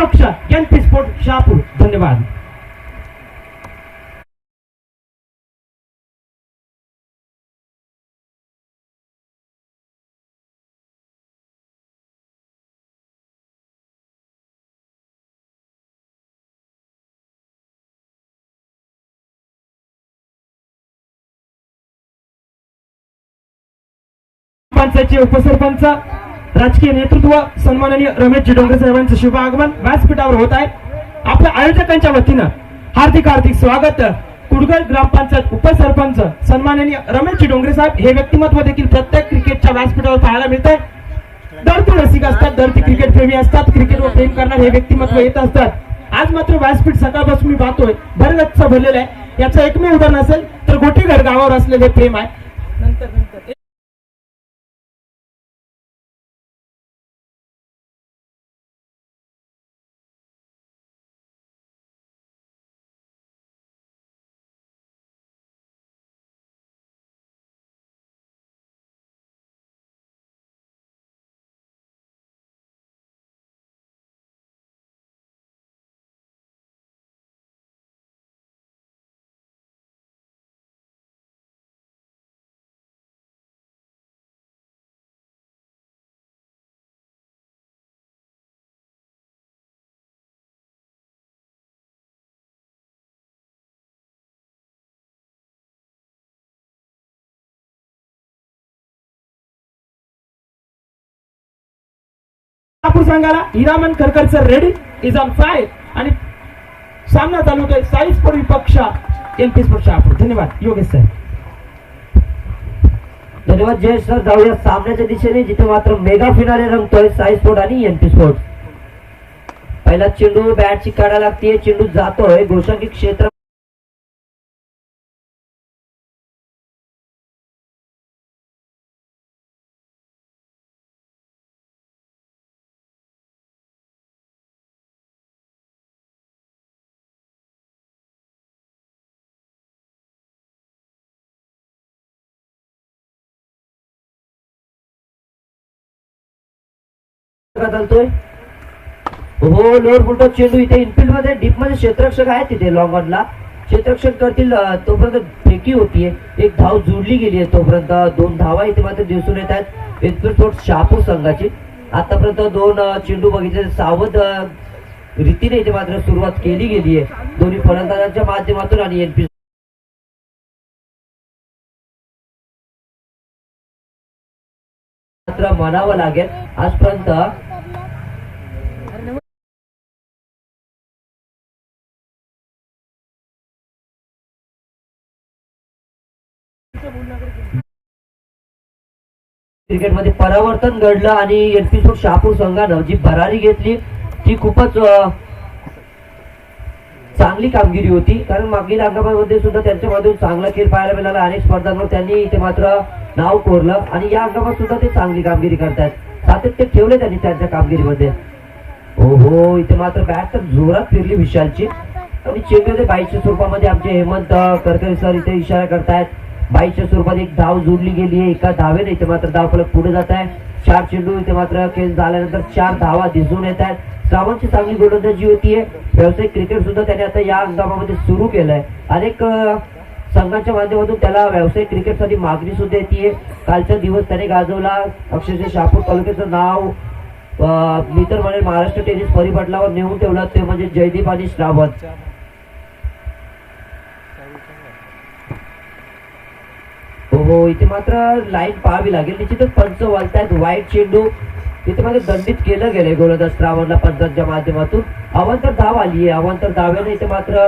पक्ष NP sport Shahapur. धन्यवाद. पंचायतचे उपसरपंच राजकीय नेतृत्व सन्माननीय रमेशजी डोंगरे साहेबांचं शुभ आगमन व्यासपीठावर होत आहे. आपल्या आयोजकांच्या वतीनं हार्दिक हार्दिक स्वागत. कुडगल ग्रामपंचायत उपसरपंच सन्माननीय रमेशजी डोंगरे साहेब हे व्यक्तिमत्व देखील प्रत्येक क्रिकेटच्या व्यासपीठावर पाहायला मिळतंय. धरती रसिक असतात, धरती क्रिकेट प्रेमी असतात, क्रिकेटवर प्रेम करणारे हे व्यक्तिमत्व येत असतात. आज मात्र व्यासपीठ सकाळपासून मी पाहतोय भरगच्च भरलेलं आहे. याचं एकमेव उदाहरण असेल तर गोटीघर गावावर असलेले प्रेम आहे. नंतर शहापूर संघाला हिरामन करकर sir ready is on fire आणि सामना चालू होतोय साई स्पोर्ट विपक्ष एनपी स्पोर्ट शहापूर. धन्यवाद योगेश सर. धन्यवाद जयेश सर. जाऊया सामन्याच्या दिशेने जिथे मात्र मेगा फिनाले रंगतोय साई स्पोर्ट आणि एनपी स्पोर्ट. पहिला चेंडू बॅटची काढा लागते, चेंडू जातोय गोशांकी क्षेत्र चालतोय. हो लोअर फुलटॉस चेंडू इथे इनफिल्ड मध्ये डीप मध्ये क्षेत्ररक्षक आहे तिथे लॉंग ऑनला क्षेत्ररक्षक करतील तोपर्यंत फेकी होतीये. एक धाव जोडली गेली आहे तोपर्यंत 2 धावा इथे मात्र दिसून येत आहेत एनपी स्पोर्ट्स शहापूर संघाची. आतापर्यंत 2 चेंडू बघितले सावध रीतीने इथे मात्र सुरुवात केली गेली आहे दोन्ही फलंदाजांच्या माध्यमातून आणि एनपी मात्र म्हणावं लागेल आजपर्यंत क्रिकेटमध्ये परावर्तन घडलं आणि एनपी स्पोर्ट शहापूर संघानं जी भरारी घेतली ती खूपच चांगली कामगिरी होती. कारण मागील हंगामामध्ये सुद्धा त्यांच्यामधून चांगला खेळ पाहायला मिळाला. अनेक स्पर्धांवर त्यांनी इथे मात्र नाव कोरलं आणि या हंगामात सुद्धा ते चांगली कामगिरी करतात. सातत्य ठेवले त्यांनी त्यांच्या कामगिरीमध्ये. हो इथे मात्र बॅट तर जोरात फिरली विशालची आणि चेंडूमध्ये बाईच्या स्वरूपामध्ये आमचे हेमंत करकरे सर इथे इशारा करतायत. बाईच्या स्वरूपात एक धाव जोडली गेली आहे. एका धावेने इथे मात्र धावफलक पुढे जात आहे. 4 चेंडू इथे मात्र खेळ झाल्यानंतर 4 धावा दिसून येत आहेत. श्रावणची चांगली गोलंदाजी होतीये. व्यावसायिक क्रिकेट सुद्धा त्याने आता या हंगामामध्ये सुरू केलंय. अनेक संघांच्या माध्यमातून त्याला व्यावसायिक क्रिकेटसाठी मागणी सुद्धा येते. कालचा दिवस त्याने गाजवला. अक्षरशः शहापूर तालुक्याचं नाव मी तर म्हणेल महाराष्ट्र टेनिस परिपटलावर नेऊन ठेवलं ते म्हणजे जयदीप आणि श्रावण. हो इथे मात्र लाईन पाहावी लागेल. निश्चितच पंच वालतायत. वाईट चेंडू इथे मात्र दंडित केलं गेलंय गोलंदाज श्रावणला पंचांच्या माध्यमातून. अवांतर धाव आली आहे. अवांतर धाव्याने इथे मात्र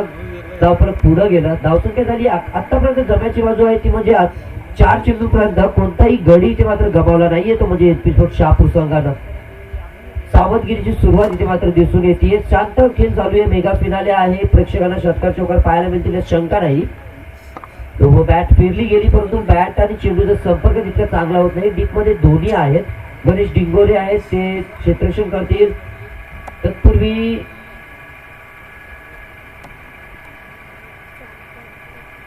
धावफलक पुढे गेलं. धावसंख्या झाली आतापर्यंत जम्याची बाजू आहे ती म्हणजे 4 चेंडू पर्यंत कोणताही गडी इथे मात्र गमावला नाहीये तो म्हणजे एनपी स्पोर्ट शहापूर संघानं. सावधगिरीची सुरुवात इथे मात्र दिसून येते. शांत खेळ चालू आहे. मेगा फिनाले आहे. प्रेक्षकांना षटकार चौकार पाहायला मिळतील शंका नाही. तो बॅट फिरली गेली परंतु बॅट आणि चेंडूचा संपर्क तितका चांगला होत नाही. डीप मध्ये धोनी आहेत. गणेश डिंगोरे आहेत ते क्षेत्ररक्षण करतील. तत्पूर्वी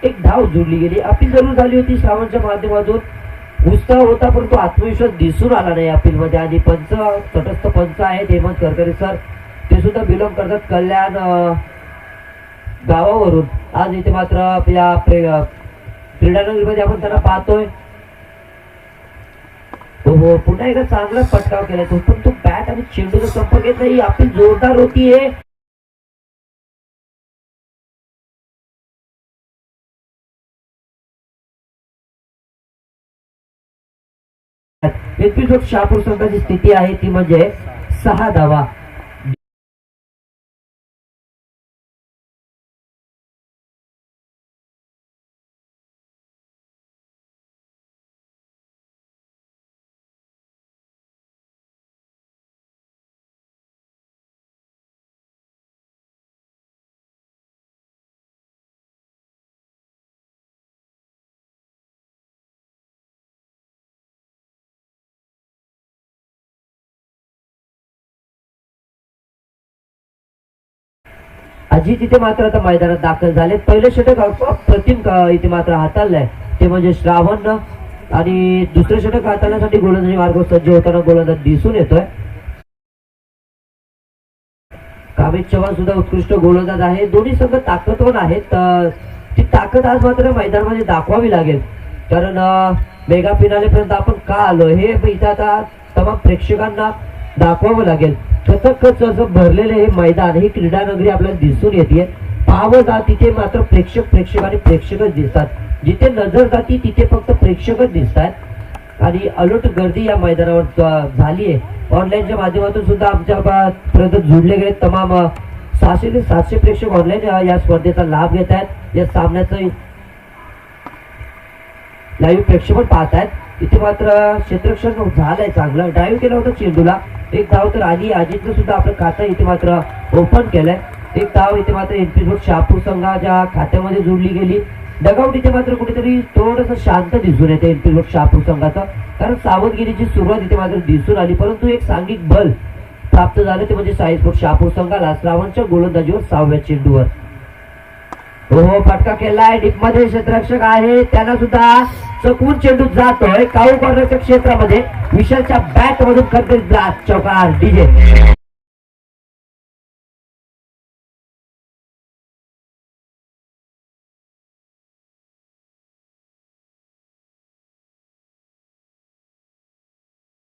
एक धाव जोडली गेली. अपील जरूर झाली होती श्रावणच्या माध्यमातून. उत्साह होता परंतु आत्मविश्वास दिसून आला नाही अपील मध्ये. आणि पंच तटस्थ पंच आहेत हेमंत करकरे सर ते ते सुद्धा बिलॉंग करतात कल्याण गावावरून. आज इथे मात्र आपल्या क्रीडानगरीमध्ये आपण त्यांना पाहतोय. हो पुन्हा एकदा चांगला पटकाव केलाय तो, पण तो बॅट आणि चेंडूचा संपर्क येत नाही. आपली जोरदार होतीये. एपिसोड शहापूर संघाची स्थिती आहे ती म्हणजे 6 धावा. अजित इथे मात्र आता मैदानात दाखल झाले. पहिलं षटक अप्रतिम इथे मात्र हाताळलंय ते म्हणजे श्रावण, आणि दुसरं षटक हाताळण्यासाठी गोलंदाजी मार्ग सज्ज होताना गोलंदाज दिसून येतोय. कामित चव्हाण सुद्धा उत्कृष्ट गोलंदाज आहे. दोन्ही संघ ताकदवान आहेत. ती ताकद आज मात्र मैदानामध्ये दाखवावी लागेल, कारण मेगा फिनाले पर्यंत आपण का आलो हे इथं आता तमाम प्रेक्षकांना दाखवावं लागेल. खचखच असं भरलेलं हे मैदान, ही क्रीडा नगरी आपल्याला दिसून येते. पाहावं जा तिथे मात्र प्रेक्षक आणि प्रेक्षकच दिसतात. जिथे नजर जाती तिथे फक्त प्रेक्षकच दिसतात, आणि अलर्ट गर्दी या मैदानावर झाली आहे. ऑनलाईनच्या माध्यमातून सुद्धा आमच्या पर्यंत जुडले गेले तमाम 600 ते 700 प्रेक्षक ऑनलाईन या स्पर्धेचा लाभ घेत आहेत. या सामन्याचं लाईव्ह प्रेक्षेपण पाहत आहेत. इथे मात्र क्षेत्ररक्षण झालंय चांगलं, ड्राईव्ह केलं होतं चेंडूला. एक धाव तर आली. अजितनं सुद्धा आपलं खातं इथे मात्र ओपन केलंय. एक धाव इथे मात्र एनपी रोड शहापूर संघाच्या खात्यामध्ये जोडली गेली. डगआउट इथे मात्र कुठेतरी थोडस शांत दिसून येते एनपी रोड शहापूर संघाचं, कारण सावधगिरीची सुरुवात इथे मात्र दिसून आली. परंतु एक सांघिक बल प्राप्त झालं ते म्हणजे साईस्पोर्ट शहापूर संघाला श्रावणच्या गोलंदाजीवर 6व्या चेंडूवर. हो फटका केलाय. डीप मध्ये क्षेत्ररक्षक आहे, त्यांना सुद्धा चकवून चेंडू जातोय काऊ कॉर्नरच्या क्षेत्रामध्ये. विशालच्या बॅट मधून करते चौकार डीजे.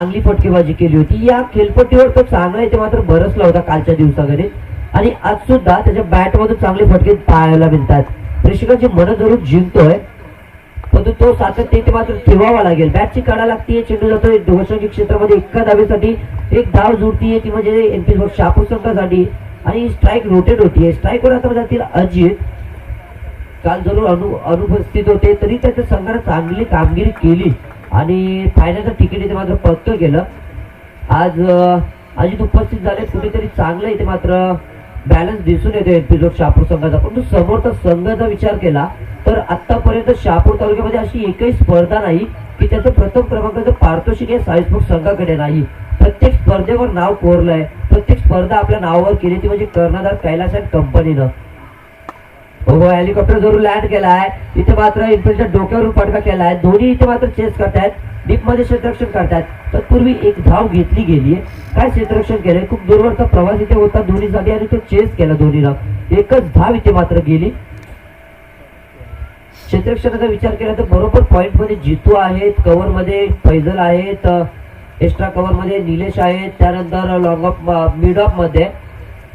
चांगली फटकेबाजी केली होती. या खेळपट्टीवर तो चांगला इथे मात्र बरसला होता कालच्या दिवसाकडे, आणि आज सुद्धा त्याच्या बॅट मधून चांगले फटके पाहायला मिळतात. प्रेक्षकांची मन धरून जिंकतोय, परंतु तो सातत्य इथे मात्र ठेवावा लागेल. बॅटची काढा लागतीये, चेंडू जातोय दोषांची क्षेत्रामध्ये. एका धावेसाठी एक धाव जुळतीये ती म्हणजे एनपी शहापूर संघासाठी, आणि स्ट्राईक रोटेट होतीये. स्ट्राईकवर आता जातील अजित. काल जरूर अनुपस्थित होते तरी त्याच्या संघाने चांगली कामगिरी केली आणि फायनलचं तिकीट इथे मात्र पक्क केलं. आज अजित उपस्थित झाले, कुठेतरी चांगलं इथे मात्र बॅलन्स दिसून येतो एपिसोड शहापूर संघाचा. परंतु समोरचा संघाचा विचार केला तर आतापर्यंत शहापूर तालुक्यामध्ये अशी एकही स्पर्धा नाही की त्याचं प्रथम क्रमांकाचं पारितोषिक या साईस्पोर्ट संघाकडे नाही. प्रत्येक स्पर्धेवर नाव कोरलंय, प्रत्येक स्पर्धा आपल्या नावावर केली ती म्हणजे कर्णधार कैलास अँड कंपनीनं. हो हेलिकॉप्टर जरूर लँड केलाय. इथे मात्र इन्फिल्डच्या डोक्यावरून फटका केलाय. दोन्ही इथे मात्र चेस करतायत, डीप मध्ये क्षेत्ररक्षण करतायत. तत्पूर्वी एक धाव घेतली गेली. काय क्षेत्ररक्षण केलंय, खूप दूरवरचा प्रवास इथे होता दोन्हीसाठी आणि तो चेस केला दोन्हीला. एकच धाव इथे मात्र गेली. क्षेत्ररक्षणाचा विचार केला तर बरोबर पॉइंट मध्ये जितू आहेत, कव्हर मध्ये फैजल आहेत, एक्स्ट्रा कव्हर मध्ये निलेश आहेत, त्यानंतर लॉंग ऑफ मिड ऑफ मध्ये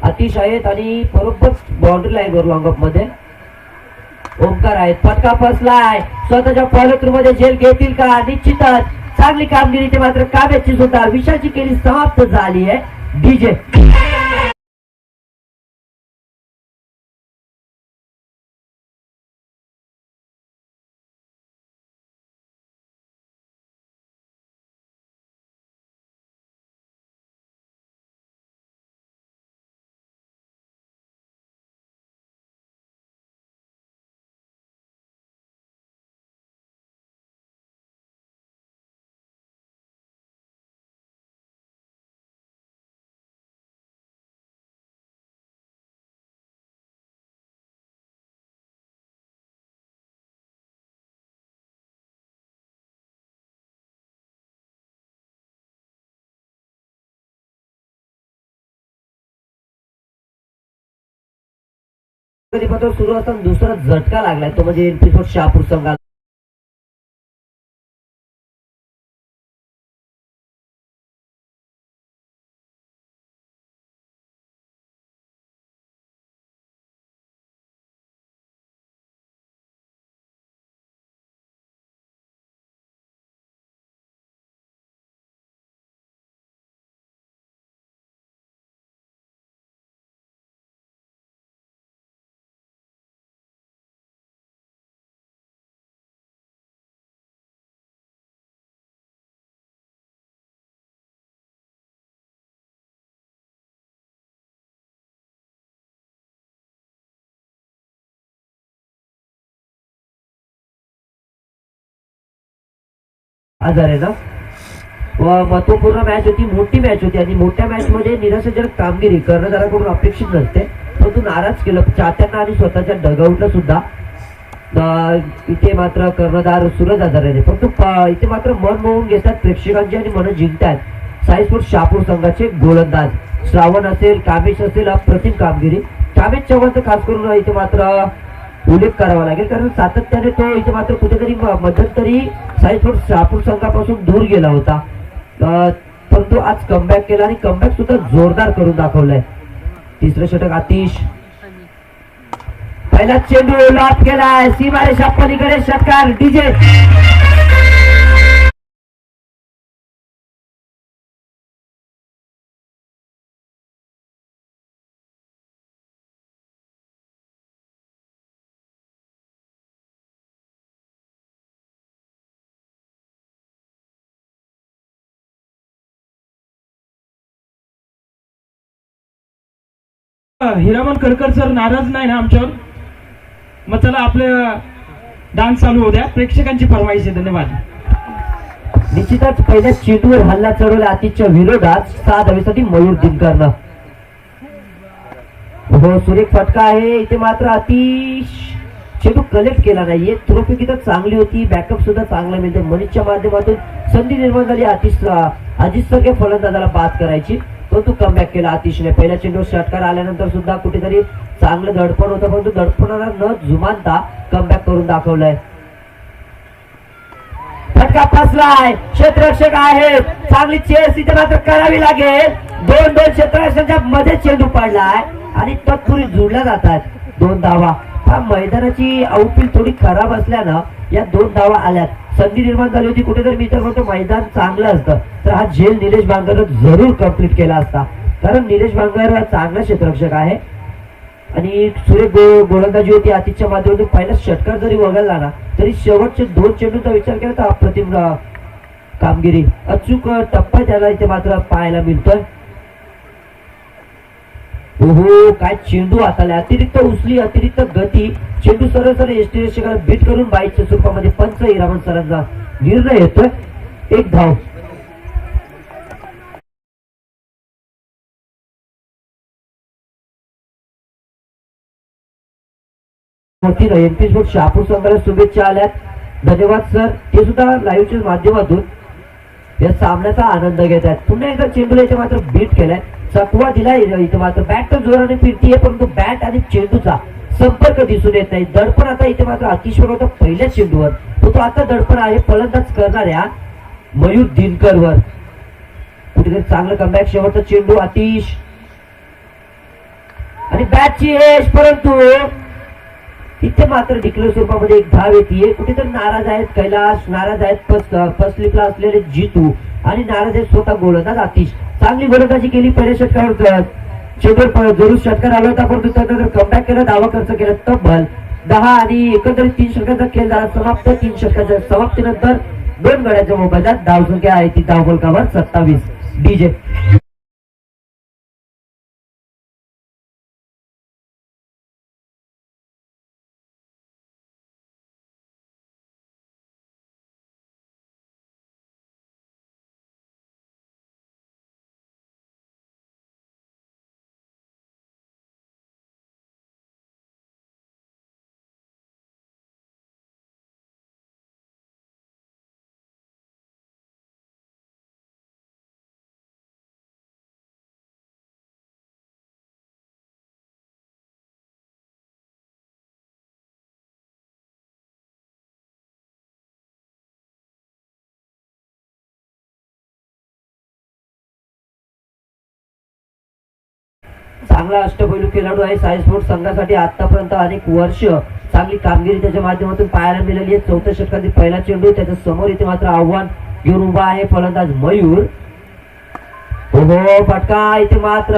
अतिश आहेत, आणि बरोबर बाउंड्री लाईन वर लॉंग ऑफ मध्ये ओंकार आहेत. फटका फसलाय. स्वतःच्या फॉलो मध्ये झेल घेतील का? निश्चितच चांगली कामगिरी ते मात्र काव्याची सुद्धा विशालची केली समाप्त झाली आहे. डीजे कधी सुरू असताना दुसरा झटका लागलाय तो म्हणजे एनपी स्पोर्ट शहापूर संघाला. आजार आहे ना. व महत्वपूर्ण मॅच होती, मोठी मॅच होती आणि मोठ्या मॅच मध्ये निराशाजनक कामगिरी कर्णधाराकडून अपेक्षित नसते, परंतु नाराज केलं चाहत्यांना आणि स्वतःच्या डगआउटला सुद्धा. इथे मात्र कर्णधार सूरज आजाराने परंतु इथे मात्र मन मोहून घेतात प्रेक्षकांची आणि मन जिंकतात साई स्पोर्ट्स शहापूर संघाचे गोलंदाज श्रावण असेल, कामेश असेल. अप्रतिम कामगिरी कामेश चव्हाणचं खास करून इथे मात्र उल्लेख करावा लागेल, कारण सातत्याने तो इथे मात्र कुठेतरी मध्यंतरी साई स्पोर्ट्स शहापूर संघापासून दूर गेला होता, परंतु आज कमबॅक केला आणि कमबॅक सुद्धा जोरदार करून दाखवलाय. तिसरं षटक आतिश, पहिला चेंडू लॉक केलाय सीमारेषा पलीकडे, षटकार डीजे. हिरामन करकर सर नाराज नाही ना आमच्यावर? मग चला आपलं डान्स चालू होऊ द्या, प्रेक्षकांची फरमाईश आहे. धन्यवाद. निश्चितच पहिल्या चेंडूवर हल्ला चढवला आतिशच्या विरोधात 6 धावेसाठी मयूर दिनकरनं. हो, सुरेख फटका आहे इथे मात्र आतिश चेंडू कलेक्ट केला नाहीये. थ्रोपिक तर चांगली होती, बॅकअप सुद्धा चांगला मिळते. मनीषच्या माध्यमातून संधी निर्माण झाली अजित सारख्या फलंदाजाला बाद करायची, तो कमबॅक केला आतिशने. पहिल्या चेंडूवर षटकार आल्यानंतर सुद्धा कुठेतरी चांगलं दडपण होतं, परंतु दडपणाला न जुमानता कमबॅक करून दाखवलंय. फटका फसलाय, क्षेत्ररक्षक आहेत, चांगली चेस इथे मात्र करावी लागेल. दोन क्षेत्ररक्षकांच्या मध्ये चेंडू पडलाय आणि तत्पुरी जोडल्या जातात 2 धावा. हा मैदानाची आउटफील्ड थोडी खराब असल्यानं या 2 धावा आल्यात. संधी निर्माण झाली होती कुठेतरी. मी तर म्हणतो मैदान चांगलं असतं तर हा झेल निलेश बांगरनं जरूर कंप्लीट केला असता, कारण निलेश बांगर चांगला क्षेत्ररक्षक आहे आणि सुरेख गोलंदाजी होती आतिशच्या माध्यमातून. पहिला षटकार जरी वगळला ना तरी शेवटचे 2 चेंडूंचा विचार केला तर अप्रतिम कामगिरी, अचूक टप्पा त्याला इथे मात्र पाहायला मिळतोय. ओहो, काय चेंडू हाताला, अतिरिक्त उचली, अतिरिक्त गती, चेंडू सरळ एसटी रक्षकाला बीट करून बाईच्या स्वरूपामध्ये पंच हिरामन सरांचा निर्णय येतोय. 1 धाव. एनपी स्पोर्ट्स शहापूर संघाला शुभेच्छा आल्यात. धन्यवाद सर, ते सुद्धा लाईव्हच्या माध्यमातून या सामन्याचा आनंद घेत आहेत. पुन्हा एकदा चेंडूला इथे मात्र बीट केलाय, चकवा दिलाय इथे मात्र. बॅट तर जोराने फिरतीये, परंतु बॅट आणि चेंडूचा संपर्क दिसून येत नाही. दडपण आता इथे मात्र अतिशवर होतं पहिल्या चेंडूवर, तो आता दडपण आहे फलंदाज करणाऱ्या मयूर दिनकरवर. कुठेतरी चांगलं कमबॅक. शेवटचा चेंडू आतिश आणि बॅटची एज, परंतु इथे मात्र डिक्लेअर स्वरूपामध्ये 1 धाव येते. कुठेतरी नाराज आहेत कैलाश, नाराज आहेत फर्स्ट स्लिपला असलेले जितू आणि नाराज आहेत स्वतः गोलंदाज आतिश. चांगली गोलंदाजी केली पहिल्या षटकावर. चेंडूवर जरूर षटकार आला होता, परंतु त्यानंतर कमबॅक केला, धावा खर्च केला. तब्बल 10 आणि एकंदरीत 3 षटकांचा खेळ झाला समाप्त. 3 षटकांच्या समाप्तीनंतर 2 गड्यांच्या मोबदल्यात धावसंख्या आहे ती धावफलकावर 27. डीजे. चांगला अष्टपैलू खेळाडू आहे. साई स्पोर्ट्स संघासाठी आतापर्यंत अनेक वर्ष चांगली कामगिरी त्याच्या माध्यमातून पाहायला मिळाली आहे. चौथ्या षटकातील पहिला चेंडू त्याच्या समोर इथे मात्र आव्हान घेऊन उभा आहे फलंदाज मयूर. हो फटका इथे मात्र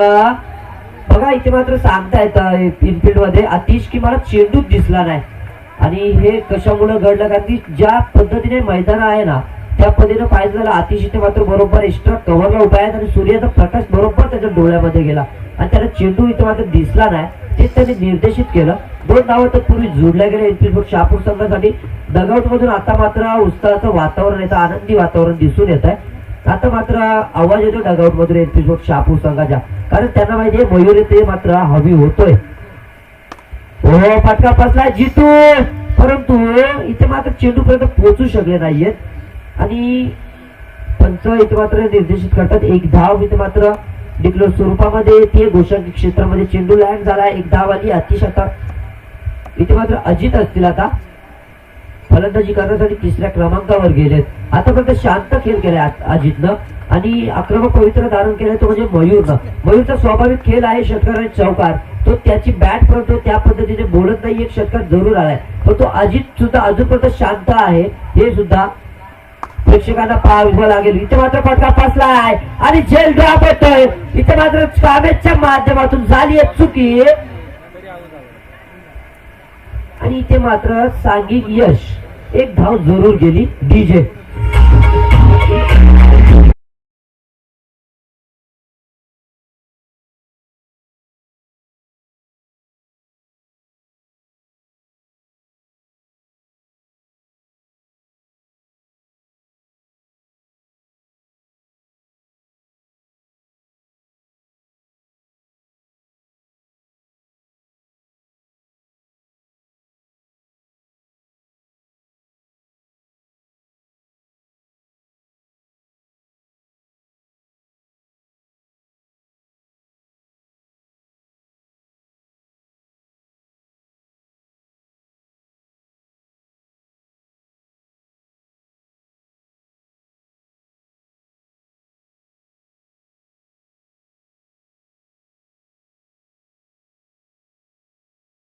बघा, इथे मात्र सांगता येतं इनफिल्ड मध्ये आतिश की मला चेंडूच दिसला नाही. आणि हे कशामुळे घडलं, कारण की ज्या पद्धतीने मैदान आहे ना त्या पद्धतीने पाहिजे झालं आतिश इथे मात्र बरोबर एक्स्ट्रा कव्हरला उभा आहे आणि सूर्याचा प्रकाश बरोबर त्याच्या डोळ्यामध्ये गेला आणि त्याला चेंडू इथे मात्र दिसला नाही. ते त्याने निर्देशित केलं. 2 धावा तर पूर्वी जोडल्या गेल्या इनफिल्ड शहापूर संघासाठी. डगआउट मधून आता मात्र उत्साहाचं वातावरण येतं, आनंदी वातावरण दिसून येत आहे. आता मात्र आवाज येतो डगआउट मधून एनपी शहापूर संघाच्या, कारण त्यांना माहिती आहे मयूर येथे मात्र हवी होतोय. हो फटका फसला जितू, परंतु इथे मात्र चेंडू पर्यंत पोहोचू शकले नाहीयेत आणि पंच इथे मात्र निर्देशित करतात. 1 धाव इथे मात्र डिक्लेअर स्वरूपामध्ये येते. गोशांकी क्षेत्रामध्ये चेंडू लँड झाला. 1 धाव आली. अतिश आता इथे मात्र अजित असतील आता फलंदाजी करण्यासाठी 3ऱ्या क्रमांकावर गेलेत. आतापर्यंत शांत खेळ केलाय अजितनं आणि आक्रमक पवित्र धारण केलंय तो म्हणजे मयूरनं. मयूरचा स्वाभाविक खेळ आहे षटकार आणि चौकार. तो त्याची बॅट पर्यंत त्या पद्धतीने बोलत नाही. एक षटकार जरूर आलाय, पण तो अजित सुद्धा अजूनपर्यंत शांत आहे. हे सुद्धा प्रेक्षकांना पाहावं लागेल. इथे मात्र फटका फसलाय आणि झेल ड्रॉप होतोय. इथे मात्र कामेच्या माध्यमातून झाली आहे चुकी आणि इथे मात्र सांघिक यश. 1 धाव जरूर गेली. डीजे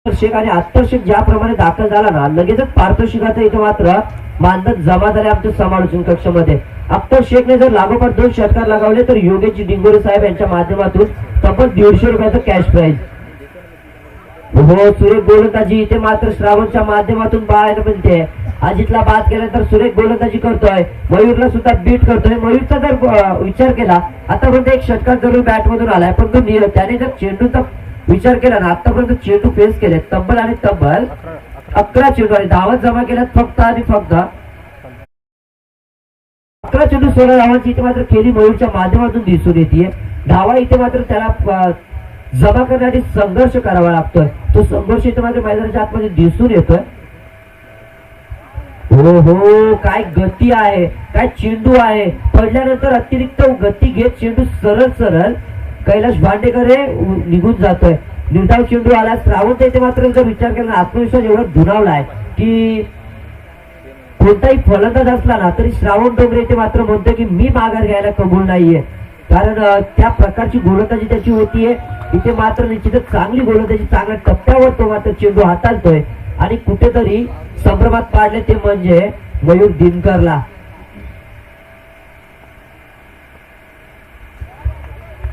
शेख आणि अत्तर शेख ज्याप्रमाणे दाखल झाला ना लगेचच पारितोषिकाचं इथे मात्र मानधन जमा झाले आमच्या समालोचन कक्षामध्ये. अख्तर शेखने जर लागोपाठ 2 षटकार लगावले तर योगेश डिंगोरे साहेब यांच्या माध्यमातून तब्बल 150 रुपयाचं कॅश प्राइज. हो सुरेख गोलंदाजी इथे मात्र श्रावणच्या माध्यमातून पाहायला मिळते. अजितला बाद केल्यानंतर सुरेख गोलंदाजी करतोय. मयूरला सुद्धा बीट करतोय. मयूरचा जर विचार केला आतापर्यंत 1 षटकार जरूर बॅट मधून आलाय, पण त्याने जर चेंडूचा विचार केला ना आतापर्यंत चेंडू फेस केले तब्बल आणि तब्बल 11 चेंडू आणि धावात जमा केल्यात फक्त आणि फक्त 11 चेंडू 16 धावांची इथे मात्र खेळी मयूरच्या माध्यमातून दिसून येते. धावा इथे मात्र त्याला जमा करण्यासाठी संघर्ष करावा लागतोय. तो संघर्ष इथे मात्र मैदानाच्या आतमध्ये दिसून येतोय. हो हो काय गती आहे, काय चेंडू आहे. पडल्यानंतर अतिरिक्त गती घेत चेंडू सरळ सरळ कैलाश भांडेकर हे निघून जातोय. निर्धाव चेंडू आला. श्रावण इथे मात्र जर विचार केला आत्मविश्वास एवढा दुरावलाय की कोणताही फलंदाज असला ना तरी श्रावण डोंगरे इथे मात्र म्हणतोय की मी माघार घ्यायला कबूल नाहीये, कारण त्या प्रकारची गोलंदाजी त्याची होतीये. इथे मात्र निश्चितच चांगली गोलंदाजी चांगल्या टप्प्यावर तो मात्र चेंडू हाताळतोय आणि कुठेतरी संभ्रमात पाडले ते म्हणजे मयूर दिनकरला.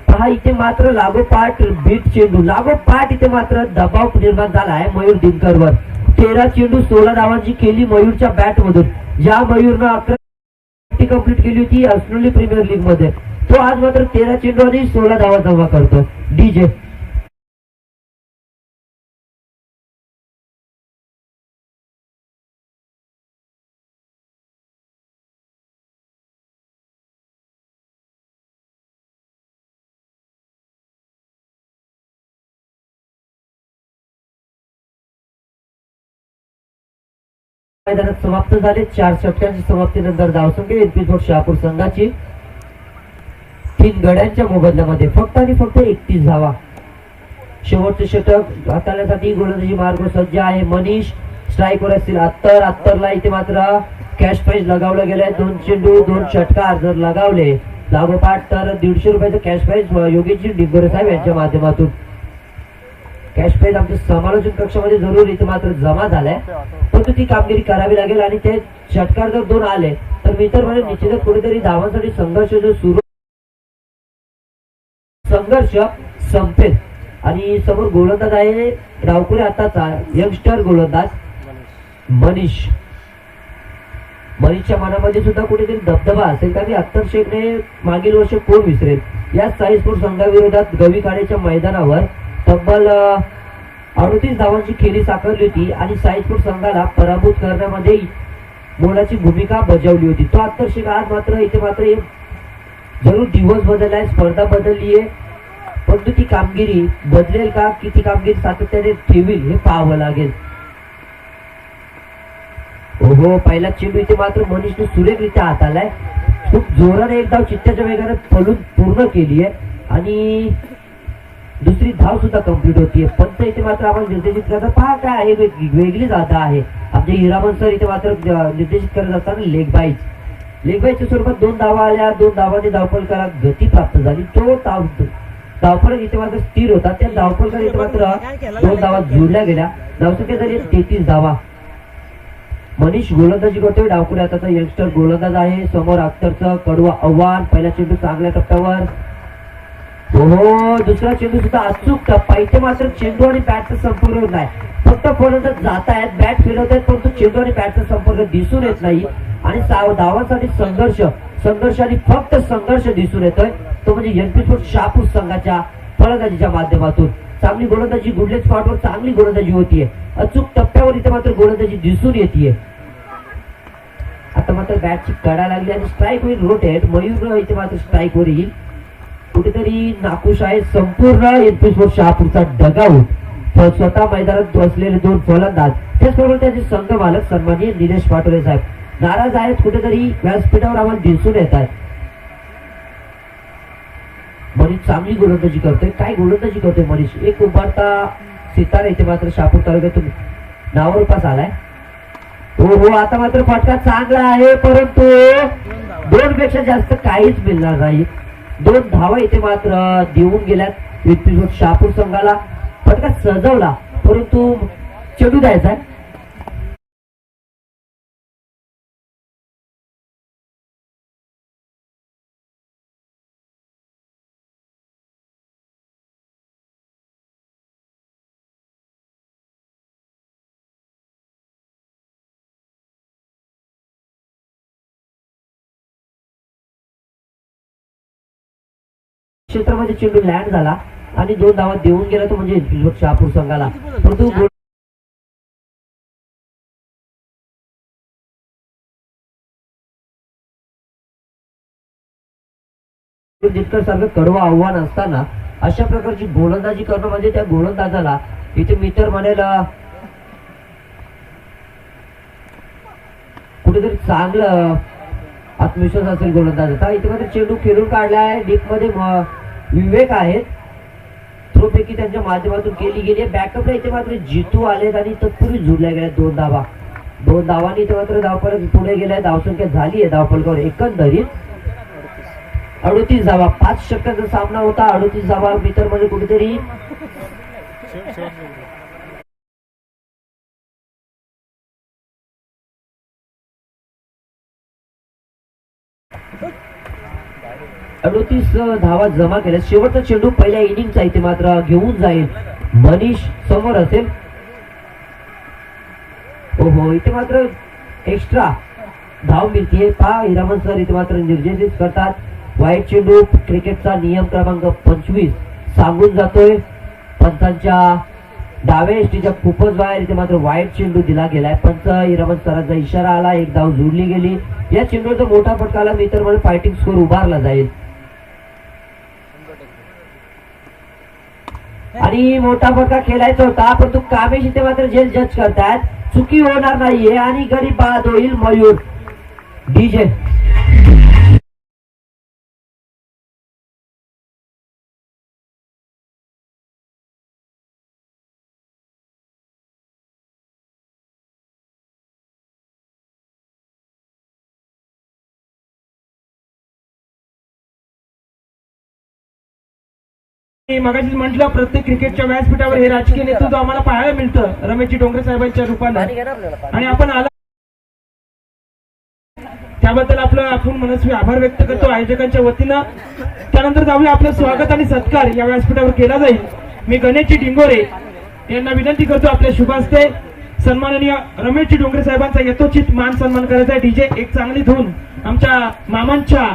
पहा इथे मात्र लागोपाठ बीट चेंडू लागोपाठ इथे मात्र दबाव निर्माण झाला आहे मयूर दिनकरवर. 13 चेंडू 16 धावांची केली मयूरच्या बॅट मधून. ज्या मयूरनं 11 कंप्लीट केली होती अस्ट्रेलिया प्रीमियर लीग मध्ये, तो आज मात्र 13 चेंडू आणि 16 धावा जमा करतो. डीजे मैदानात समाप्त झाले. 4 षटकांची समाप्तीनंतर धावसंख्या एनपी शहापूर संघाची 3 गड्यांच्या मोबदल्यामध्ये फक्त आणि फक्त 31 धावा. शेवटचे षटक हाताळण्यासाठी गोलंदाजी मार्ग सज्ज आहे. मनीष स्ट्राईकवर असतील. अत्तरला इथे मात्र कॅश प्राइज लगावलं गेलंय. 2 चेंडू 2 षटकार जर लगावले लागोपाठ तर 150 रुपयाचं कॅश प्राइज योगेशजी डिंगोरे साहेब यांच्या माध्यमातून. कॅश प्राइज आमच्या समालोचन कक्षामध्ये जरूर इथे मात्र जमा झालाय, परंतु ती कामगिरी करावी लागेल आणि ते षटकार जर 2 आले तर मी तर म्हणजे निश्चितच कुठेतरी धावांसाठी संघर्ष जो सुरू संघर्ष संपेल. आणि समोर गोलंदाज आहे डावकुरे आताचा यंगस्टर गोलंदाज मनीषच्या मनामध्ये सुद्धा कुठेतरी दबदबा असेल, कारण अख्तर शेखने मागील वर्ष कोण विसरेल या साईस्पोर्ट संघाविरोधात गवीखाड्याच्या मैदानावर तब्बल 38 धावांची खेळी साकारली होती आणि साईस्पोर्ट संघाला पराभूत करण्यामध्ये मोलाची भूमिका बजावली होती. तो अख्तर शेख आज मात्र इथे मात्र जरूर दिवस बदललाय, स्पर्धा बदलली आहे, परंतु ती कामगिरी बदलेल का की ती कामगिरी सातत्याने ठेवील हे पाहावं लागेल. हो, पहिला चेंडू इथे मात्र मनीषने सुरेखरित्या हातालाय, खूप जोराने एक धाव चित्त्याच्या वेगाने पळून पूर्ण केली आहे आणि दुसरी धाव सुद्धा कंप्लीट होतीये. पंच इथे मात्र आपण निर्देशित करता पहा काय आहे, वेगळी जागा आहे. आमचे हिरामन सर इथे मात्र निर्देशित करत असताना लेग बाईच्या स्वरूपात 2 धावा आल्या, 2 धावांनी धावफलकाला गती प्राप्त झाली. तो धावफलक इथे मात्र स्थिर होता, त्या धावफलकाला इथे मात्र 2 धावा जोडल्या गेल्या. धावसंख्या झाली 33 धावा. मनीष गोलंदाजी करतोय, डावकुरे आता यंगस्टर गोलंदाज आहे. समोर अख्तरचं कडवं आव्हान, पहिला चेंडू चांगल्या टप्प्यावर, हो दुसरा चेंडू सुद्धा अचूक टप्पा. इथे मात्र चेंडू आणि बॅटचा संपर्क नाही, फक्त फलंदाज जात आहेत, बॅट फिरवत आहेत, परंतु चेंडू आणि बॅटचा संपर्क दिसून येत नाही आणि धावांसाठी संघर्ष आणि फक्त संघर्ष दिसून येतोय, तो म्हणजे एनपी स्पोर्ट्स शहापूर संघाच्या फलंदाजीच्या माध्यमातून. चांगली गोलंदाजी, गुडले स्पॉटवर चांगली गोलंदाजी होतीये, अचूक टप्प्यावर इथे मात्र गोलंदाजी दिसून येते. आता मात्र बॅटची कडा लागली आणि स्ट्राईक होईल रोटेट. मयूर इथे मात्र स्ट्राईक वर येईल. कुठेतरी नाखुश आहे संपूर्ण एनपी स्पोर्ट्स शहापूरचा डगाऊट. स्वतः मैदानात बसलेले 2 फलंदाज, त्याचबरोबर त्याचे संघ मालक सन्माननीय निलेश पाटोले साहेब नाराज आहेत, कुठेतरी व्यासपीठावर आम्हाला दिसून येत आहेत. मनीष चांगली गोलंदाजी करतोय, काय गोलंदाजी करतोय मनीष, एक उभारता सितारा इथे मात्र शहापूर तालुक्यातून नावारूपास आलाय. हो, आता मात्र फटका चांगला आहे, परंतु 2 पेक्षा जास्त काहीच मिळणार नाही. 2 धावा इथे मात्र देऊन गेल्यात शहापूर संघाला. फटका सजवला, परंतु चेंडू द्यायचा. क्षेत्रामध्ये चेंडू लँड झाला आणि 2 धावा देऊन गेला, तो म्हणजे शहापूर संघाला. परंतु जितकं सारखं कडवं आव्हान असताना अशा प्रकारची गोलंदाजी करणं म्हणजे त्या गोलंदाजाला इथे मी तर म्हणेल कुठेतरी चांगलं आत्मविश्वास असेल गोलंदाजाचा. इथे मात्र चेंडू खेळून काढलाय, डीप मध्ये विवेक आहेत, थ्रोपैकी त्यांच्या माध्यमातून केली गेली. बॅकअपला इथे मात्र जितू आलेत आणि तत्पूर्वी जुळल्या गेल्या 2 धावा. 2 धावांनी इथे मात्र धावफलक पुढे गेलाय. धावसंख्या झाली आहे धावफलकावर एकंदरीत 38 धावा. 5 षटकांचा सामना होता, 38 धावा मी तर म्हणजे कुठेतरी धावा जमा केल्या. शेवटचा चेंडू पहिल्या इनिंगचा इथे मात्र घेऊन जाईल मनीष, समोर असेल. हो, इथे मात्र एक्स्ट्रा धाव मिळतीये. पहा हिरामन सर इथे मात्र निर्देशित करतात. वाईट चेंडू क्रिकेटचा नियम क्रमांक 25 सांगून जातोय. पंचांच्या डाव्या एसटीच्या खूपच बाहेर इथे मात्र वाईट चेंडू दिला गेलाय. पंच हिरामन सरांचा इशारा आला, एक धाव जोडली गेली. या चेंडूचा मोठा फटकाला मी तर म्हणजे फायटिंग स्कोर उभारला जाईल आणि मोठा फटका खेळायचा होता, परंतु कामेश इथे मात्र जेल जज करतात. चुकी होणार नाहीये आणि गडी बाद होईल मयूर. डीजे मी मगाशीच म्हटलं, प्रत्येक क्रिकेटच्या व्यासपीठावर हे राजकीय नेतृत्व आम्हाला पाहायला मिळतं रमेशजी डोंगरे साहेबांच्या रूपानं, आणि आपण आला त्याबद्दल आपण मनस्वी आभार व्यक्त करतो आयोजकांच्या वतीनं. त्यानंतर जाऊया आपलं स्वागत आणि सत्कार या व्यासपीठावर केला जाईल. मी गणेशजी डिंगोरे यांना विनंती करतो आपल्या शुभ हस्ते सन्माननीय रमेशजी डोंगरे साहेबांचा यथोचित मान सन्मान करायचा आहे. डीजे एक चांगली धून आमच्या मामांच्या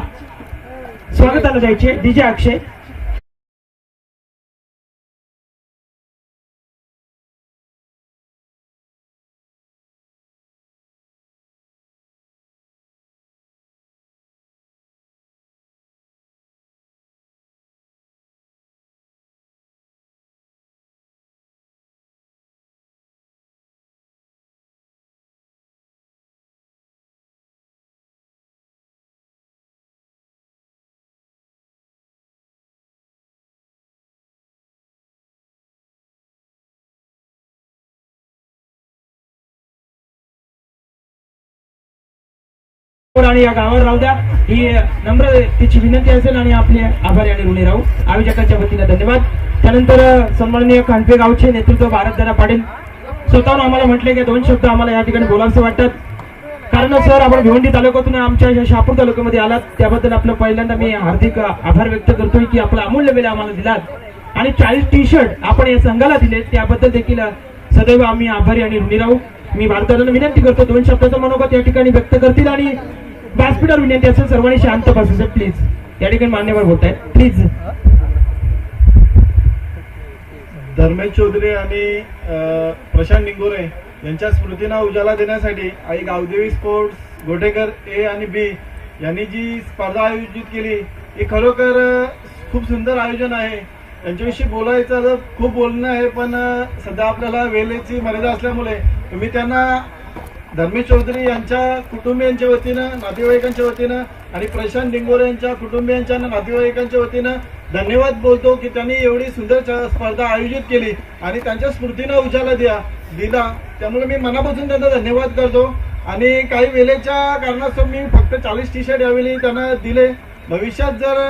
स्वागताला जायचे. डीजे अक्षय. आणि या गावावर राहू द्या ही नम्र तिची विनंती असेल, आणि आपले आभारी आणि ऋणी राहू आयोजकांच्या वतीने धन्यवाद. त्यानंतर सन्माननीय खांडपे गावचे नेतृत्व भारतदादा पाटील स्वतःहून आम्हाला म्हटले की 2 शब्द आम्हाला या ठिकाणी बोलावंसे वाटतात. कारण सर आपण भिवंडी तालुक्यातून आमच्या शहापूर तालुक्यामध्ये आलात, त्याबद्दल आपलं पहिल्यांदा मी हार्दिक आभार व्यक्त करतोय की आपला अमूल्य वेळ आम्हाला दिलात, आणि 40 टी-शर्ट आपण या संघाला दिले त्याबद्दल देखील सदैव आम्ही आभारी आणि ऋणी राहू. मी भारतदादांना विनंती करतो 2 शब्दाचा मनोगत या ठिकाणी व्यक्त करतील, आणि व्यासपीठावर विनंती असेल सर्वांनी शांत बसायचं प्लीज. या ठिकाणी मान्यवर बोलत आहेत प्लीज. धर्मेश चौधरी आणि प्रशांत डिंगोरे यांच्या स्मृतींना उजाला देण्यासाठी आई गावदेवी स्पोर्ट्स गोटेकर ए आणि बी यांनी जी स्पर्धा आयोजित केली ही खरोखर खूप सुंदर आयोजन आहे. त्यांच्याविषयी बोलायचं तर खूप बोलणं आहे, पण सध्या आपल्याला वेळेची मर्यादा असल्यामुळे तुम्ही त्यांना धर्मेश चौधरी यांच्या कुटुंबियांच्या वतीनं, नातेवाईकांच्या वतीनं आणि प्रशांत डिंगोरे यांच्या कुटुंबियांच्या नातेवाईकांच्या वतीनं धन्यवाद बोलतो की त्यांनी एवढी सुंदर स्पर्धा आयोजित केली आणि त्यांच्या स्मृतीनं उजाला दिला. त्यामुळे मी मनापासून त्यांना धन्यवाद करतो. आणि काही वेळेच्या कारणास्तव मी फक्त 40 टी-शर्ट यावेळी त्यांना दिले. भविष्यात जर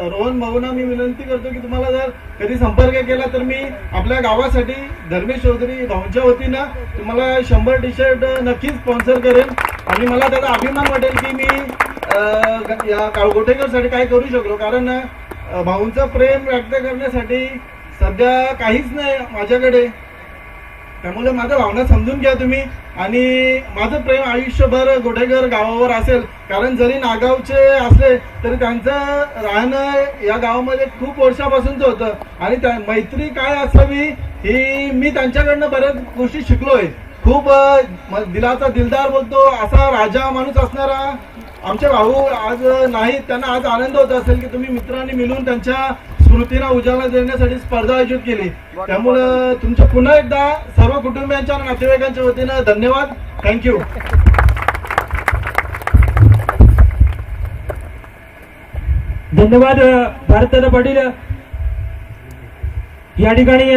रोहन भाऊंना मी विनंती करतो की तुम्हाला जर कधी संपर्क केला तर मी आपल्या गावासाठी धर्मेश चौधरी भाऊंच्या वतीनं तुम्हाला 100 टी-शर्ट नक्कीच स्पॉन्सर करेन. आणि मला त्याचा अभिमान वाटेल की मी या गोटेकरसाठी काय करू शकलो, कारण भाऊंचं प्रेम व्यक्त करण्यासाठी सध्या काहीच नाही माझ्याकडे. त्यामुळे माझ्या भावना समजून घ्या तुम्ही, आणि माझं प्रेम आयुष्यभर गोटेकर गावावर असेल. कारण जरी नागावचे असले तरी त्यांचं राहणं या गावामध्ये खूप वर्षापासूनच होतं, आणि मैत्री काय असावी ही मी त्यांच्याकडनं बऱ्याच गोष्टी शिकलोय. खूप दिलाचा दिलदार बोलतो असा राजा माणूस असणारा आमचे भाऊ आज नाही. त्यांना आज आनंद होत असेल की तुम्ही मित्रांनी मिळून त्यांच्या स्मृतींना उजाला देण्यासाठी स्पर्धा आयोजित केली. त्यामुळं तुमच्या पुन्हा एकदा सर्व कुटुंबियांच्या आणि नातेवाईकांच्या वतीनं धन्यवाद. थँक्यू. धन्यवाद भारतदादा पाटील. या ठिकाणी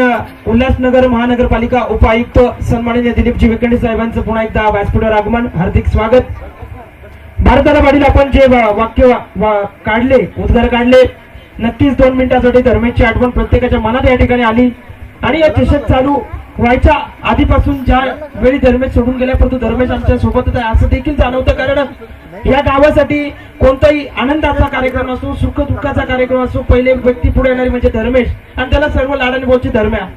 उल्हासनगर महानगरपालिका उपायुक्त सन्माननीय दिलीपजी वेकंडे साहेबांचं पुन्हा एकदा व्यासपीठावर आगमन, हार्दिक स्वागत. भारतदादा पाटील आपण जे वाक्य काढले, उद्गार काढले, नक्कीच 2 मिनिटासाठी धर्मेशची आठवण प्रत्येकाच्या मनात या ठिकाणी आली. आणि या चषक चालू व्हायच्या आधीपासून ज्या वेळी धर्मेश सोडून गेल्या, परंतु धर्मेश आमच्या सोबतच आहे असं देखील जाणवतं. कारण या गावासाठी कोणताही आनंदाचा कार्यक्रम असो, सुख दुःखाचा कार्यक्रम असो, पहिले व्यक्ती पुढे येणारी म्हणजे धर्मेश, आणि त्याला सर्व लाडाने बोलची धर्म्या.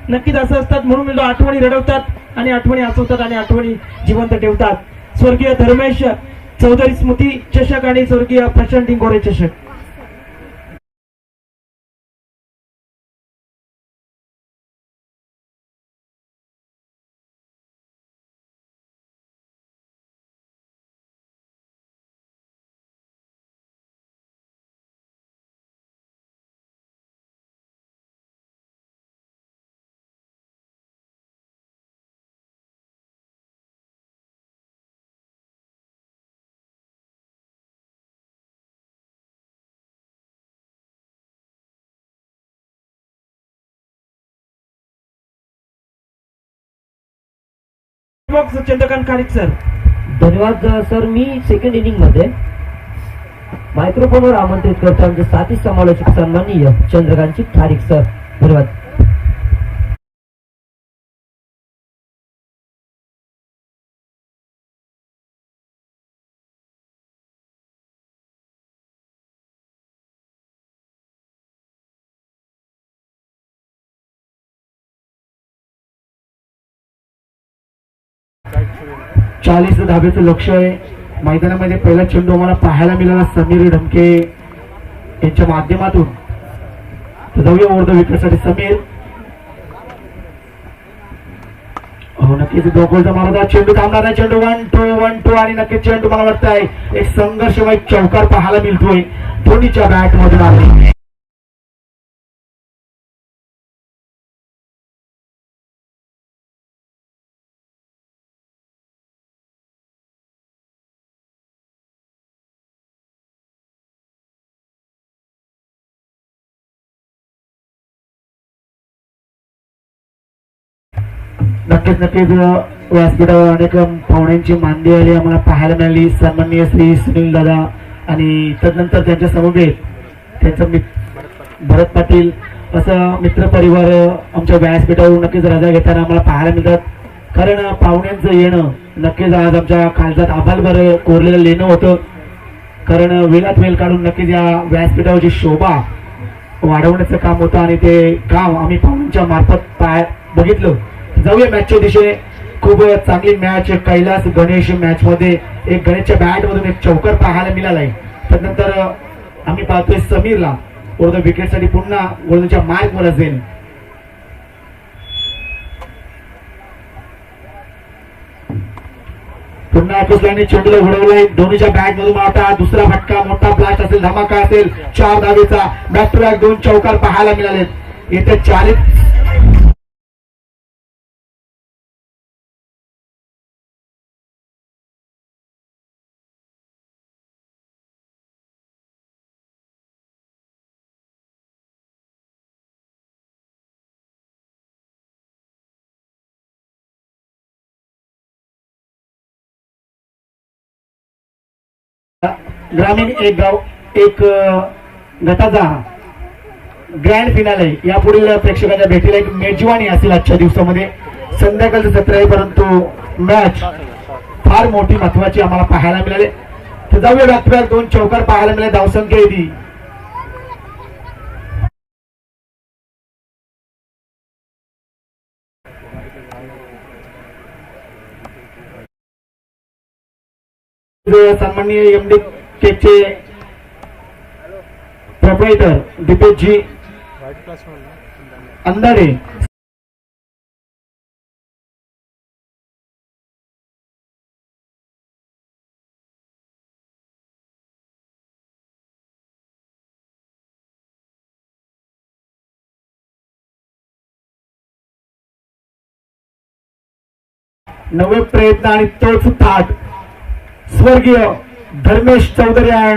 नक्कीच असं असतात, म्हणून मी आठवणी रडवतात आणि आठवणी हसवतात आणि आठवणी जिवंत ठेवतात. स्वर्गीय धर्मेश चौधरी स्मृती चषक आणि स्वर्गीय प्रशांत डिंगोरे चषक. चंद्रकांत खारीक सर. धन्यवाद सर. मी सेकंड इनिंग मध्ये मायक्रोफोनवर आमंत्रित करतो आमचे साथी समालोचक सन्माननीय चंद्रकांतजी ठारिक सर. धन्यवाद. चाळीस धाब्याचं लक्ष आहे. मैदानामध्ये पहिला चेंडू आम्हाला पाहायला मिळाला समीर ढमके यांच्या माध्यमातून. जाऊया ओव्हर द विकेटसाठी समीर. हो नक्कीच दोघोचा मारदा चेंडू थांबणार नाही. चेंडू 1-2 आणि नक्कीच चेंडू मला वाटतंय एक संघर्षमय चौकार पाहायला मिळतोय धोनीच्या बॅट मधून आले. नक्कीच व्यासपीठावर अनेक पाहुण्यांची मानदी आली आम्हाला पाहायला मिळाली. सन्माननीय श्री सुनील दादा आणि तदनंतर त्यांच्या समवेत त्यांचा भरत पाटील असं मित्र परिवार आमच्या व्यासपीठावर नक्कीच रजा घेताना आम्हाला पाहायला मिळतात. कारण पाहुण्यांचं येणं नक्कीच आज आमच्या काळजात आभालभर कोरलेलं लेणं होतं. कारण वेळात वेळ काढून नक्कीच या व्यासपीठावरची शोभा वाढवण्याचं काम होतं आणि ते काम आम्ही पाहुण्यांच्या मार्फत बघितलं. जाऊया मॅचच्या दिशेने. खूप चांगली मॅच. कैलास गणेश मॅच मध्ये एक गणेशच्या बॅट मधून एक चौकार पाहायला मिळालाय. त्यानंतर आम्ही पाहतोय समीरला ओव्हर द विकेट साठी पुन्हा गोलंदाजच्या मार्क वर असेल. पुन्हा कुसल्याने चेंडूला उडवलाय. धोनीच्या बॅट मधून आता दुसरा फटका मोठा ब्लास्ट असेल धमाका असेल 4 धावेचा. बॅक टू बॅक 2 चौकार पाहायला मिळालेत. येत्या 40 ग्रामीण एक गाव एक गटाचा ग्रँड फिनाले यापुढील प्रेक्षकांच्या भेटीला एक मेजवानी असेल आजच्या दिवसामध्ये. संध्याकाळचं सत्र आहे परंतु मॅच फार मोठी महत्वाची आम्हाला पाहायला मिळाले. तर जाऊया बॅक टू बॅक 2 चौकार पाहायला मिळाले. धावसंख्या येते सन्माननीय एमडी केकचे प्रोप्रायटर दीपेशजी अंधारे नवे प्रयत्न आणि तोच थाट स्वर्गीय धर्मेश चौधरी आणि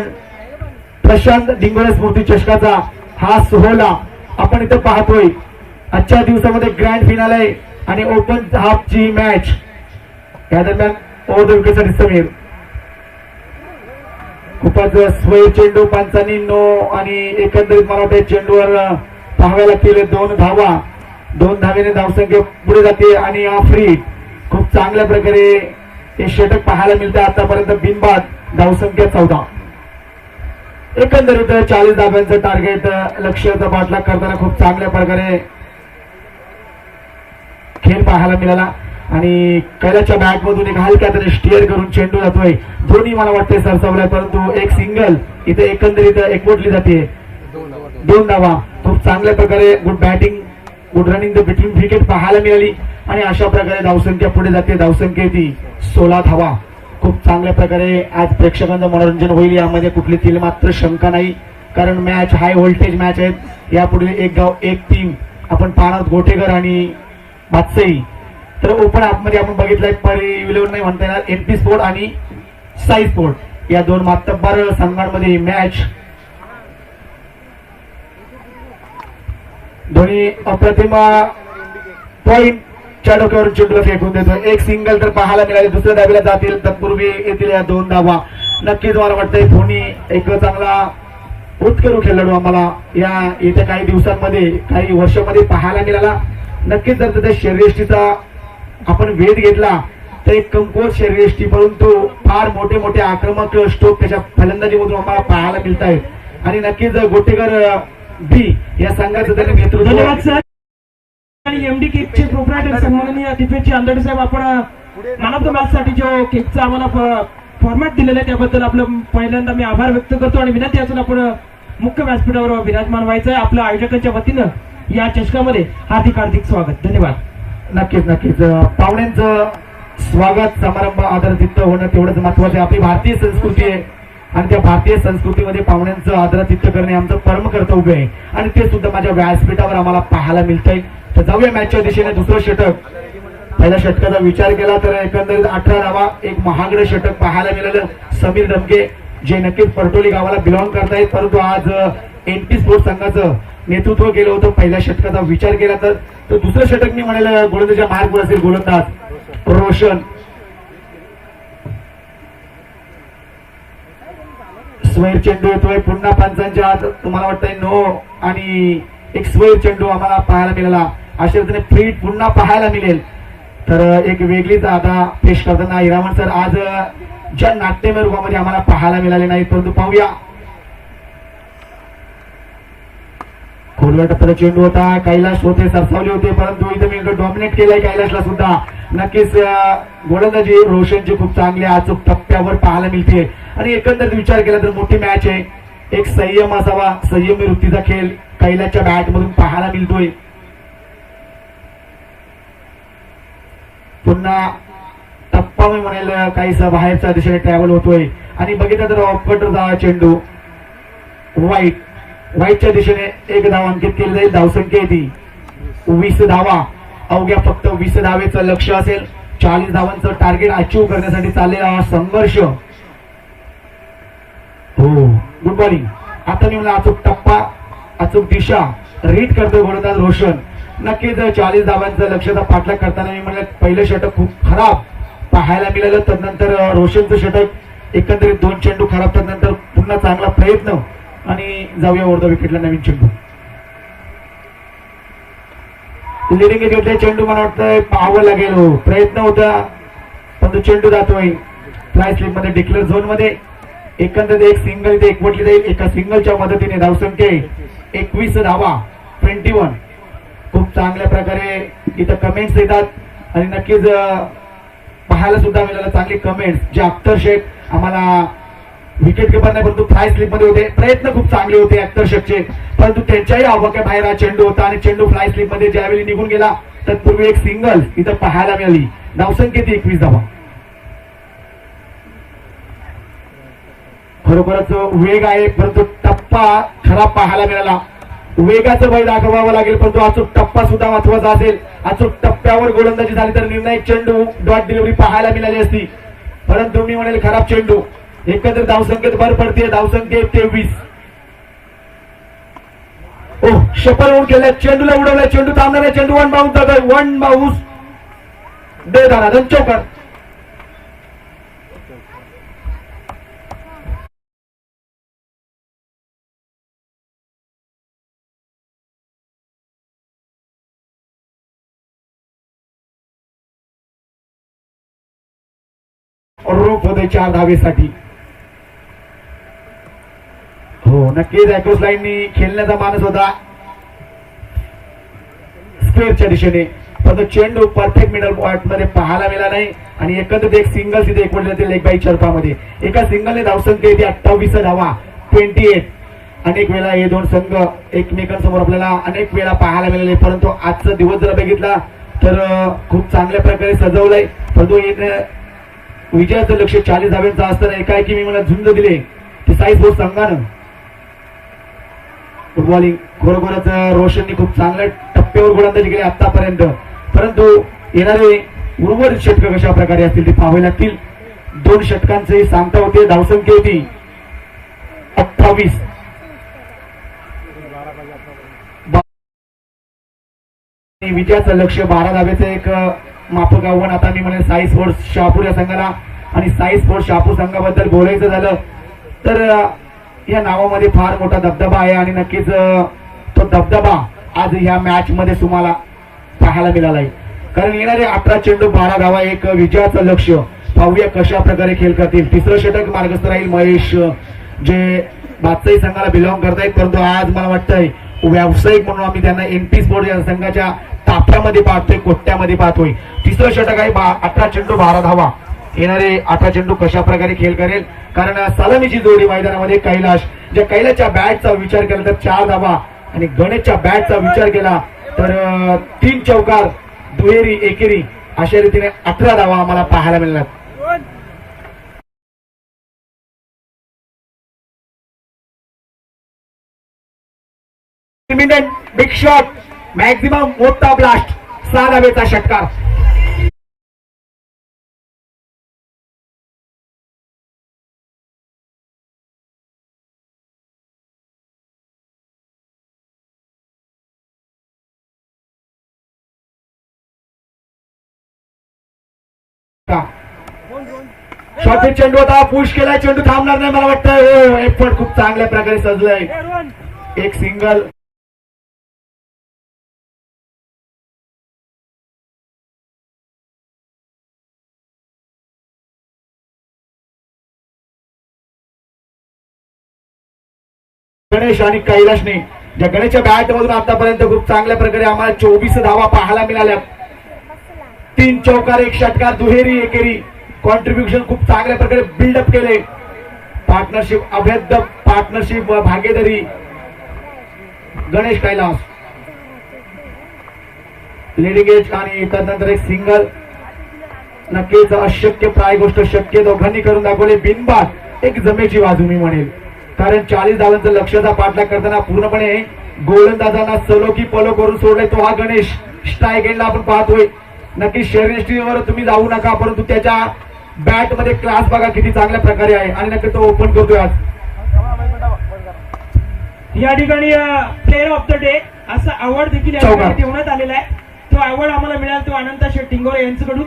प्रशांत डिंगोरे स्मृती चषकाचा हा सोहळा आपण इथे पाहतोय. आजच्या दिवसामध्ये ग्रँड फिनाले आणि ओपन हाफची मॅच या दरम्यान ओव्हर द विकेटसाठी समीर. खूपच स्वय चेंडू पंचांनी नो आणि एकंदरीत मला वाटतं चेंडूवर पाहाव्या लागतील 2 धावा. 2 धावेने धावसंख्या पुढे जाते आणि आफ्री खूप चांगल्या प्रकारे हे षटक पाहायला मिळते. आतापर्यंत बिनबाद धावसंख्या 14. एकंदरीत 40 धाब्यांचं टार्गेट लक्ष्याचा पाठलाग करताना खूप चांगल्या प्रकारे खेळ पाहायला मिळाला. आणि कैलासच्या बॅट मधून एक हलक्या तरी स्टिअर करून चेंडू जातोय. दोन्ही मला वाटते सरसावलाय परंतु एक सिंगल इथे एकंदरीत एकवटली जाते. 2 धावा. खूप चांगल्या प्रकारे good batting good running the between wicket पाहायला मिळाली आणि अशा प्रकारे धावसंख्या पुढे जाते. धावसंख्या ती 16 धावा. खूप चांगल्या प्रकारे आज प्रेक्षकांचं मनोरंजन होईल यामध्ये कुठली तिल मात्र शंका नाही. कारण मॅच हाय व्होल्टेज मॅच आहेत. यापुढे एक गाव एक टीम आपण पाहणार गोटेकर आणि बादशाही. तर ओपन मध्ये आपण बघितलंय परिविलवून नाही म्हणता येणार एनपी स्पोर्ट आणि साई स्पोर्ट या 2 मातब्बर संघांमध्ये मॅच. दोन्ही अप्रतिम पॉइंट च्या डोक्यावरून चेंडूला फेकून देतो. एक सिंगल तर पाहायला मिळाले. दुसऱ्या धावेला जातील तत्पूर्वी येतील या 2 धावा. नक्कीच मला वाटतंय धोनी एक चांगला उत्कर्ष खेळाडू आम्हाला या येत्या काही दिवसांमध्ये काही वर्षामध्ये पाहायला मिळाला. नक्कीच जर त्याच्या शरीरयष्टीचा आपण वेध घेतला तर एक कमकुवत शरीरयष्टी, परंतु फार मोठे मोठे आक्रमक स्ट्रोक त्याच्या फलंदाजीमधून आम्हाला पाहायला मिळत आहेत. आणि नक्कीच गोटेकर बी या संघाचं त्याने धन्यवाद नेतृत्व. सर. आणि एमडी केकचे प्रोप्रायटर सन्माननीय दीपेशजी आंदोडे साहेब, आपण मॅन ऑफ द मॅच साठी जो केकचा आम्हाला फॉर्मॅट दिलेला आहे त्याबद्दल आपलं पहिल्यांदा मी आभार व्यक्त करतो आणि विनंती असून आपण मुख्य व्यासपीठावर विराजमान व्हायचं आहे. आपल्या आयोजकांच्या वतीनं या चषकामध्ये हार्दिक हार्दिक स्वागत. धन्यवाद. नक्कीच नक्कीच पाहुण्यांचं स्वागत समारंभ आदरातिथ्य होणं तेवढंच महत्वाचं आहे. आपली भारतीय संस्कृती आहे आणि त्या भारतीय संस्कृतीमध्ये पाहुण्यांचं आदरातिथ्य करणे आमचं परम कर्तव्य आहे आणि ते सुद्धा माझ्या व्यासपीठावर आम्हाला पाहायला मिळतंय. तर जाऊया मॅचच्या दिशेने. दुसरं षटक, पहिल्या षटकाचा विचार केला तर एकंदरीत 18 धावा, एक महागडं षटक पाहायला मिळालं. समीर डमके जे नक्कीच परटोली गावाला बिलॉंग करतायत, परंतु आज एनपी स्पोर्ट्स संघाचं नेतृत्व केलं होतं. पहिल्या षटकाचा विचार केला तर दुसरं षटक मी म्हणाल गोलंदाजा मार्गवर असेल गोलंदाज रोशन. स्वैर चेंडू येतोय पुन्हा पंचांच्या आत, तुम्हाला वाटतंय नो, आणि एक स्वैर चेंडू आम्हाला पाहायला मिळाला. अशा रीतीने फ्री पुन्हा पाहायला मिळेल. तर एक वेगळीच आता पेश करताना हिरामण सर आज ज्या नाट्यमय रूपामध्ये आम्हाला पाहायला मिळाले नाही, परंतु पाहूया. खोलवर टप्प्याचा चेंडू होता, कैलाश होते सरसावले होते, परंतु इथं मी डॉमिनेट केलाय कैलाशला सुद्धा. नक्कीच गोलंदाजी रोशनची खूप चांगली अचूक टप्प्यावर पाहायला मिळते आणि एकंदरीत विचार केला तर मोठी मॅच आहे. एक संयम असावा, संयमी वृत्तीचा खेळ कैलाशच्या बॅट मधून पाहायला मिळतोय. पुन्हा टप्पा मी म्हणेल काहीसा बाहेरच्या दिशेने ट्रॅव्हल होतोय आणि बघितलं तर ऑफकटर चेंडू व्हाईटच्या दिशेने एक धाव अंकित केली जाईल. धावसंख्या ती 20 धावा. अवघ्या फक्त 20 धावेचं लक्ष असेल. 40 धावांचं टार्गेट अचीव्ह करण्यासाठी चाललेला हा संघर्ष. हो, गुड बॉलिंग. आता मी म्हणलं अचूक टप्पा, अचूक दिशा रीड करतोय गोलंदाज रोशन. नक्कीच 40 धावांचं लक्षाचा पाठलाग करताना मी म्हणलं पहिलं षटक खूप खराब पाहायला मिळालं. त्यानंतर रोशनचं षटक एकंदरीत 2 चेंडू खराब, त्यानंतर पुन्हा चांगला प्रयत्न आणि जाऊया ओव्हर द विकेटला नवीन चेंडू. लिडिंग घेतल्या चेंडू मला वाटतं पाहावं लागेल. हो, प्रयत्न होता पण तो चेंडू जातोय फ्लाय स्लिप मध्ये डिक्लेअर झोन मध्ये. एकंदरीत एक सिंगल इथे एकवटली जाईल. एका सिंगलच्या मदतीने धावसंख्या 21 धावा 21. खूप चांगल्या प्रकारे इथं कमेंट्स येतात आणि नक्कीच पाहायला सुद्धा मिळालं चांगली कमेंट्स. जे अख्तर शेख आम्हाला विकेट किपर नाही परंतु फ्लाय स्लिप मध्ये होते, प्रयत्न खूप चांगले होते अख्तर शेखचे, परंतु त्यांच्याही आवाक्या बाहेर हा चेंडू होता आणि चेंडू फ्लाय स्लिप मध्ये ज्यावेळी निघून गेला तत्पूर्वी एक सिंगल इथं पाहायला मिळाली. धावसंख्या ती 21 धावा. खरोखरच वेग आहे परंतु टप्पा खराब पाहायला मिळाला. वेगाचं बळ दाखवावं लागेल परंतु अचूक टप्पा सुद्धा महत्वाचा असेल. अचूक टप्प्यावर गोलंदाजी झाली तर निर्णायक चेंडू डॉट डिलिव्हरी पाहायला मिळाली असती, परंतु मी म्हणेल खराब चेंडू. एकंदर धावसंख्येत भर पडते. धावसंख्येत 23. ओह, शपल होऊन गेल्या. चेंडूला उडवलाय. चेंडू थांबणार आहे. चेंडू वन बाउन्स जातोय. वन बाउन्स दे धारा चौकार. रोप होते 4 धावेसाठी. हो, नक्कीच अॅक्रोस लाईननी खेळण्याचा मानस होता स्क्वेअरच्या दिशेने, पण चेंडू परफेक्ट मिडल पॉइंट मध्ये पाहायला मिळाला नाही आणि एकंदरीत एक सिंगल तिथे एकवटले जाते लेग बाय चरपामध्ये. एका सिंगलने धावसंख्या येते 28 धावा 28. अनेक वेळा हे दोन संघ एकमेकांसमोर आपल्याला अनेक वेळा पाहायला मिळाले, परंतु आजचा दिवस जर बघितला तर खूप चांगल्या प्रकारे सजवलंय. परंतु विजयाचं लक्ष 40 धाव्यांचं असताना एकाएकी मी मला झुंज दिले ते साई स्पोर्ट्स संघानं. फुटबॉलिंग खरोखरच रोशननी खूप चांगल्या टप्प्यावर गोलंदाजी केली आतापर्यंत, परंतु येणारे उर्वरित षटक कशा प्रकारे असतील ते पाहावे लागतील. 2 षटकांचे सांगता होते. धावसंख्या होती 28. विजयाचं लक्ष 12 धाब्याचं एक माफक आव्हान आता मी म्हणेन साई स्पोर्ट्स शहापूर या संघाला आणि साई स्पोर्ट्स शहापूर संघाबद्दल बोलायचं झालं तर या नावामध्ये फार मोठा दबदबा आहे आणि नक्कीच तो दबदबा आज ह्या मॅच मध्ये तुम्हाला पाहायला मिळाला आहे. कारण येणारे 18 चेंडू 12 धावा एक विजयाचं लक्ष. पाहूया कशा प्रकारे खेळ करतील. तिसरं षटक मार्गस्थ राहील महेश जे बादशाही संघाला बिलॉंग करतायत, परंतु आज मला वाटतंय व्यावसायिक म्हणून आम्ही त्यांना एनपी स्पोर्ट्स या संघाच्या ताफ्यामध्ये पाहतोय, कोट्यामध्ये पाहतोय. तिसरं षटक आहे 18 चेंडू 12 धावा. येणारे 18 चेंडू कशा प्रकारे खेळ करेल, कारण सलामीची जोडी मैदानामध्ये कैलाश, ज्या कैलाशच्या बॅटचा विचार केला तर 4 धावा आणि गणेशच्या बॅटचा विचार केला तर 3 चौकार दुहेरी एकेरी अशा रीतीने 18 धावा आम्हाला पाहायला मिळणार. बिग शॉट मॅक्झिमम मोठा ब्लास्ट 6 धावेचा षटकार. शॉर्ट चेंडू होता, पुश केलाय, चेंडू थांबणार नाही मला वाटतं. एफर्ट खूप चांगल्या प्रकारे सजलंय. एक सिंगल गणेश आणि कैलाशने ज्या गणेशच्या बॅट मधून आतापर्यंत खूप चांगल्या प्रकारे आम्हाला 24 धावा पाहायला मिळाल्या. 3 चौकार 1 षटकार दुहेरी एकेरी कॉन्ट्रीब्युशन खूप चांगल्या प्रकारे बिल्डअप केले. पार्टनरशिप अभेद्य पार्टनरशिप भागीदारी गणेश कैलास लिडिंग एज आणि त्यानंतर एक सिंगल. नक्कीच अशक्य प्राय गोष्ट शक्य दोघांनी करून दाखवले. बिनबाद एक जमेची बाजू मी म्हणेल, कारण 40 धावांचं लक्ष्याचा पाठलाग करताना पूर्णपणे गोलंदाजांना सलो की पलो करून सोडलाय तो हा गणेश. स्ट्राईक एंडला आपण पाहतोय. नक्की शरीरयष्टीवर तुम्ही जाऊ नका, परंतु त्याच्या बॅट मध्ये क्लास बघा किती चांगल्या प्रकारे आहे आणि नक्की तो ओपन करतोय आज. या ठिकाणी प्लेअर ऑफ द डे असा अवॉर्ड देखील या ठिकाणी देण्यात आलेला आहे. तो अवॉर्ड आम्हाला मिळाला तो अनंता शेठ टिंगोळे यांच्याकडून.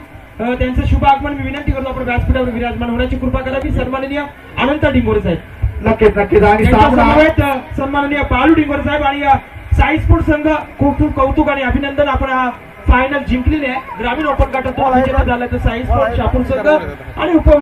त्यांचं शुभ आगमन मी विनंती करतो आपण व्यासपीठावर विराजमान होण्याची कृपा करावी. सन्माननीय अनंता टिंगोळे साहेब. नक्कीच नक्कीच. आणि सन्माननीय बालू टिंगोळे साहेब आणि साई स्पोर्ट्स संघ खूप खूप कौतुक आणि अभिनंदन. आपण फायनल जिंकलेली आहे. ग्रामीण ओपन गटातून विजेता झाला तर साई स्पोर्ट्स शहापूर संघ आणि